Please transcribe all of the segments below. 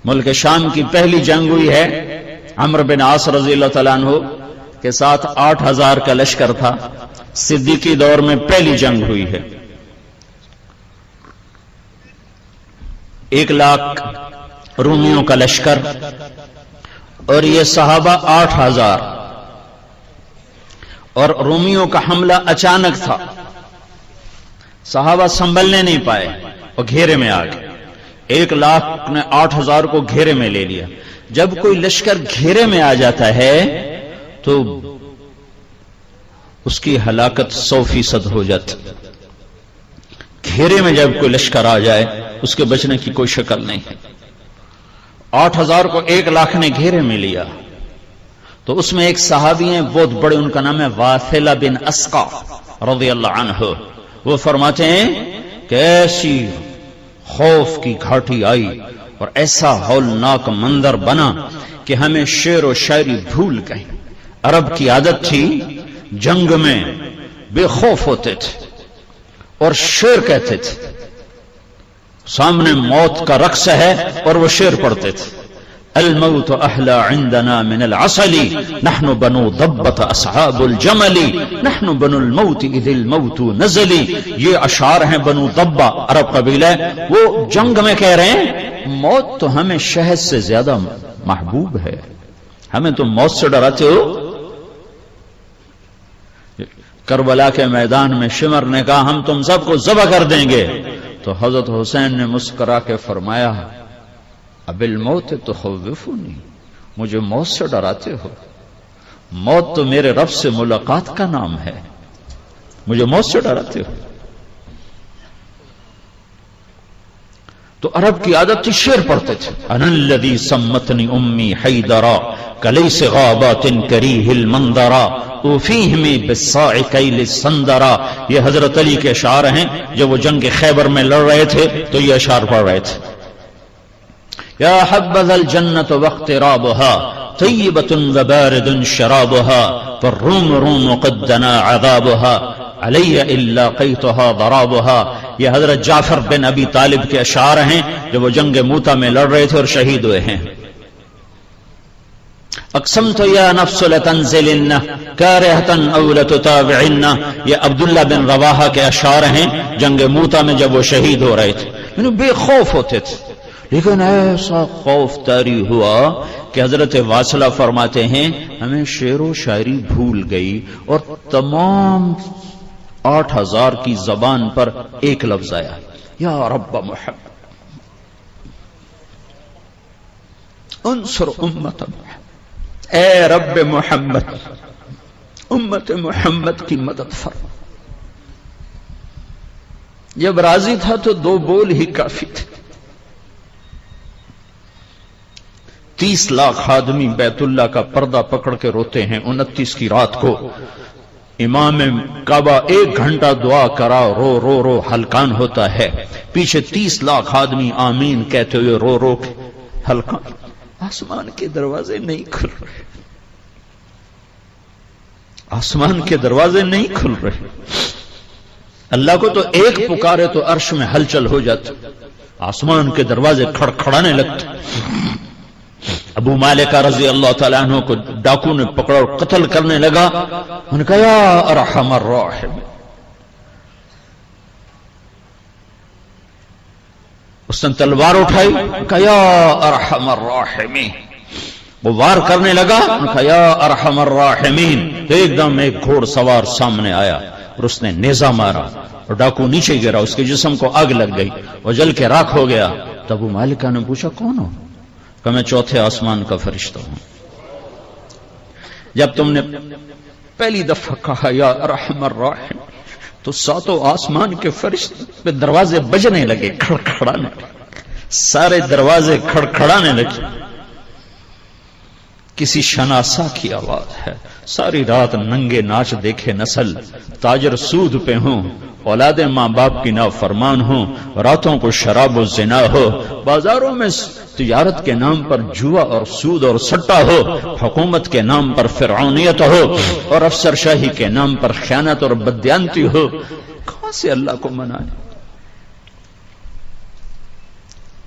ملک شام کی پہلی جنگ ہوئی ہے عمرو بن عاص رضی اللہ تعالیٰ عنہ کے ساتھ 8000 کا لشکر تھا. صدیقی دور میں پہلی جنگ ہوئی ہے. 1,00,000 رومیوں کا لشکر اور یہ صحابہ 8000. اور رومیوں کا حملہ اچانک تھا, صحابہ سنبھلنے نہیں پائے اور گھیرے میں آ گئے. 1,00,000 نے 8000 کو گھیرے میں لے لیا. جب کوئی لشکر گھیرے میں آ جاتا ہے تو اس کی ہلاکت 100% ہو جاتی. گھیرے میں جب کوئی لشکر آ جائے اس کے بچنے کی کوئی شکل نہیں ہے. 8000 کو 1,00,000 نے گھیرے میں لیا تو اس میں ایک صحابی ہیں بہت بڑے, ان کا نام ہے واثلہ بن اسقع رضی اللہ عنہ. وہ فرماتے ہیں کہ ایسی خوف کی گھاٹی آئی اور ایسا ہولناک منظر بنا کہ ہمیں شعر و شاعری بھول گئی. عرب کی عادت تھی جنگ میں بے خوف ہوتے تھے اور شعر کہتے تھے. سامنے موت کا رقص ہے اور وہ شعر پڑھتے تھے. الموت احلى عندنا من العسل نحن بنو ضبة اصحاب الجمل نحن بنو الموت اذ الموت نزل. یہ اشعار ہیں بنو ضبہ عرب قبیلہ, وہ جنگ میں کہہ رہے ہیں موت تو ہمیں شہد سے زیادہ محبوب ہے, ہمیں تو موت سے ڈراتے ہو. کربلا کے میدان میں شمر نے کہا ہم تم سب کو ذبح کر دیں گے, تو حضرت حسین نے مسکرا کے فرمایا اب الموت تخوفونی, مجھے موت سے ڈراتے ہو. موت تو میرے رب سے ملاقات کا نام ہے, مجھے موت سے ڈراتے ہو. تو عرب کی عادت تھی شعر پڑھتے تھے. انا الذی سمتنی امی حیدرا کلیس غابات کریہ المنظرا وفیہم بالصاع کیل السندرا. یہ حضرت علی کے اشعار ہیں. جب وہ جنگ خیبر میں لڑ رہے تھے تو یہ اشعار پڑھ رہے تھے. یا حبذا الجنة واقترابها طیبة وبارد شرابها فالروم روم قد دنا عذابها علی الا قیتها ضرابها. یہ حضرت جعفر بن ابی طالب کے اشعار ہیں جب وہ جنگ موتا میں لڑ رہے تھے اور شہید ہوئے ہیں. اقسمت یا نفس لتنزلن کارہتا او لتتابعن. یہ عبداللہ بن رواحہ کے اشعار ہیں جنگ موتا میں جب وہ شہید ہو رہے تھے. یعنی بے خوف ہوتے تھے, لیکن ایسا خوف طاری ہوا کہ حضرت واصلہ فرماتے ہیں ہمیں شعر و شاعری بھول گئی اور تمام 8000 کی زبان پر ایک لفظ آیا, یا رب محمد انصر امت محمد. اے رب محمد امت محمد کی مدد فرما. جب راضی تھا تو 2 بول ہی کافی تھے. 30 لاکھ آدمی بیت اللہ کا پردہ پکڑ کے روتے ہیں 29 کی رات کو. امام کعبہ 1 گھنٹہ دعا کرا, رو رو رو ہلکان ہوتا ہے. پیچھے 30 لاکھ آدمی آمین کہتے ہوئے رو رو کے ہلکان. آسمان کے دروازے نہیں کھل رہے, آسمان کے دروازے نہیں کھل رہے. اللہ کو تو ایک پکارے تو عرش میں ہلچل ہو جاتی, آسمان کے دروازے کھڑکھڑانے لگتے. ابو مالک رضی اللہ تعالیٰ عنہ کو ڈاکو نے پکڑا اور قتل کرنے لگا. انہوں نے کہا یا ارحم الراحمین. اس نے تلوار اٹھائی, کہا یا ارحم الراحمین. وہ وار کرنے لگا, انہوں نے کہا یا ارحم الراحمین. تو ایک دم ایک گھوڑ سوار سامنے آیا اور اس نے نیزہ مارا اور ڈاکو نیچے گرا. اس کے جسم کو آگ لگ گئی اور جل کے راکھ ہو گیا. تو ابو مالکہ نے پوچھا کون ہو؟ کہ میں 4تھے آسمان کا فرشتہ ہوں. جب تم نے پہلی دفعہ کہا یا ارحم الراحم تو 7 آسمان کے فرشتے پہ دروازے بجنے لگے, کھڑکھڑانے لگے, سارے دروازے کھڑکھڑانے لگے. کسی شناسا کی آواز ہے, ساری رات ننگے ناچ دیکھے نسل, تاجر سود پہ ہوں, اولاد ماں باپ کی نافرمان ہوں, راتوں کو شراب و زنا ہو, بازاروں میں تجارت کے نام پر جوا اور سود اور سٹا ہو, حکومت کے نام پر فرعونیت ہو اور افسر شاہی کے نام پر خیانت اور بددیانتی ہو. کہاں سے اللہ کو منائے؟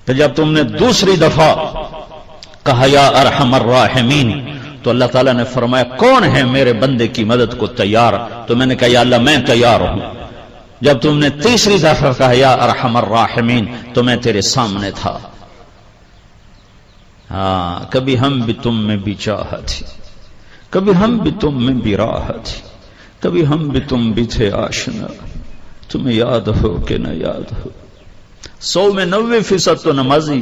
تو جب تم نے دوسری دفعہ کہا یا ارحم الراحمین، تو اللہ تعالیٰ نے فرمایا کون ہے میرے بندے کی مدد کو تیار؟ تو میں نے کہا یا اللہ میں تیار ہوں۔ جب تم نے تیسری دفعہ کہا یا ارحم الراحمین تو میں تیرے سامنے تھا۔ ہاں، کبھی ہم بھی تم میں بھی چاہت تھی، کبھی ہم بھی تم میں بھی راحت تھی، کبھی ہم بھی تم بھی تھے آشنا، تمہیں یاد ہو کہ نہ یاد ہو۔ 100 میں 90% تو نمازی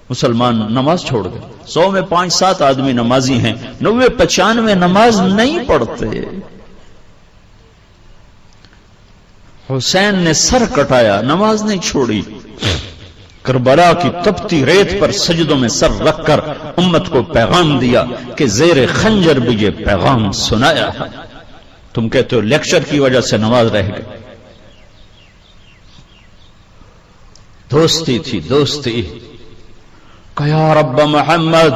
مسلمان نماز چھوڑ گئے، 100 میں 5-7 آدمی نمازی ہیں، 90-95 نماز نہیں پڑھتے۔ حسین نے سر کٹایا، نماز نہیں چھوڑی، کربلا کی تپتی ریت پر سجدوں میں سر رکھ کر امت کو پیغام دیا کہ زیر خنجر بھی یہ پیغام سنایا ہے۔ تم کہتے ہو لیکچر کی وجہ سے نماز رہ گئی، دوستی تھی، دوستی۔ کہ یا رب محمد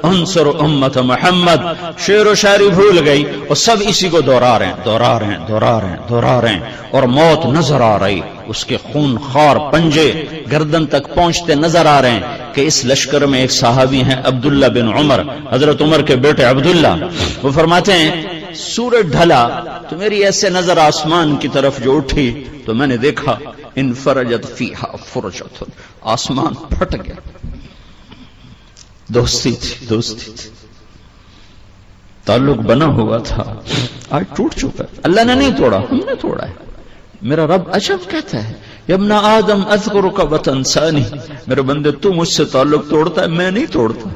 انصر امت محمد، شعر و شاعری بھول گئی اور سب اسی کو دہرا رہے ہیں اور موت نظر آ رہی، اس کے خون خار پنجے گردن تک پہنچتے نظر آ رہے ہیں کہ اس لشکر میں ایک صحابی ہیں عبداللہ بن عمر، حضرت عمر کے بیٹے عبداللہ، وہ فرماتے ہیں سورج ڈھلا تو میری ایسے نظر آسمان کی طرف جو اٹھی تو میں نے دیکھا انفرجت فیہا فرجت، آسمان پھٹ گیا۔ دوستی تھی، دوستی تھی، تعلق بنا ہوا تھا، آج ٹوٹ چکا ہے۔ اللہ نے نہیں توڑا، ہم نے توڑا ہے۔ میرا رب عجب کہتا ہے یا ابن آدم اذکرک وتنسانی، میرے بندے تو مجھ سے تعلق توڑتا ہے، میں نہیں توڑتا۔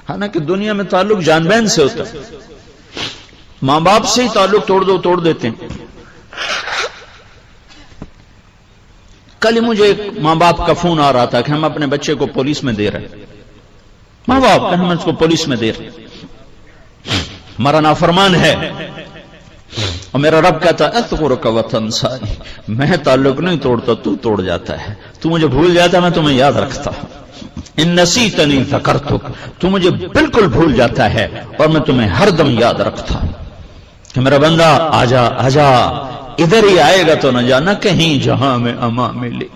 حالانکہ دنیا میں تعلق جان بہن سے ہوتا ہے، ماں باپ سے ہی تعلق توڑ دو توڑ دیتے ہیں۔ کل ہی مجھے ایک ماں باپ کا فون آ رہا تھا کہ ہم اپنے بچے کو پولیس میں دے رہے ہیں، ماں باپ کہ ہم اس کو پولیس میں دے رہے ہیں، ہمارا نافرمان ہے۔ اور میرا رب کہتا ہے اذکرک وتنسانی، میں تعلق نہیں توڑتا، تو توڑ جاتا ہے، تو مجھے بھول جاتا ہے، میں تمہیں یاد رکھتا ہوں۔ ان نسیتنی ذکرتک، تو مجھے بالکل بھول جاتا ہے اور میں تمہیں ہر دم یاد رکھتا ہوں کہ میرا بندہ آجا آجا، ادھر ہی آئے گا تو نہ جانا کہیں جہاں میں اما ملی،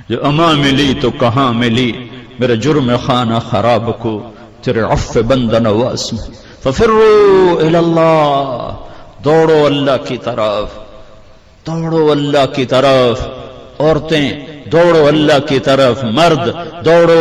جو اما ملی تو کہاں ملی، میرے جرم خانہ خراب کو تیرے عفو بند نواز میں، ففروا الی اللہ، دوڑو اللہ کی طرف، دوڑو اللہ کی طرف، عورتیں دوڑو اللہ کی طرف، مرد دوڑو